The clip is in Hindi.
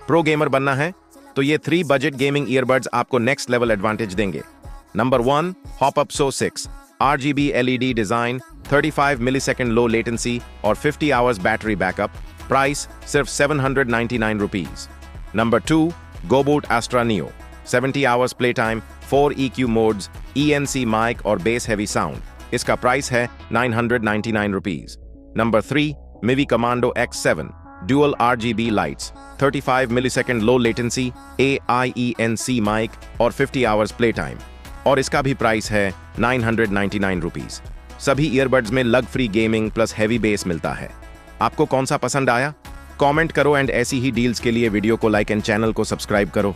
प्रो गेमर बनना है तो ये 3 बजट गेमिंग ईयरबड्स आपको नेक्स्ट लेवल एडवांटेज देंगे। Number 1, HopUp 6 RGB LED design, 35 millisecond low latency और 50 आवर्स बैटरी बैकअप। प्राइस सिर्फ 799 rupees. Number 2, Gobot Astra Neo, 70 hours play time, 4 EQ modes, ENC mic और बेस हेवी साउंड। इसका प्राइस है 999 rupees. Number 3, Mivi Commando X7 dual RGB lights, 35 millisecond low latency, AIENC mic और 50 आवर्स प्ले टाइम, और इसका भी प्राइस है 999 रुपीज। सभी ईयरबड्स में लग free gaming plus heavy base मिलता है। आपको कौन सा पसंद आया? कमेंट करो एंड ऐसी ही डील्स के लिए वीडियो को लाइक एंड चैनल को सब्सक्राइब करो।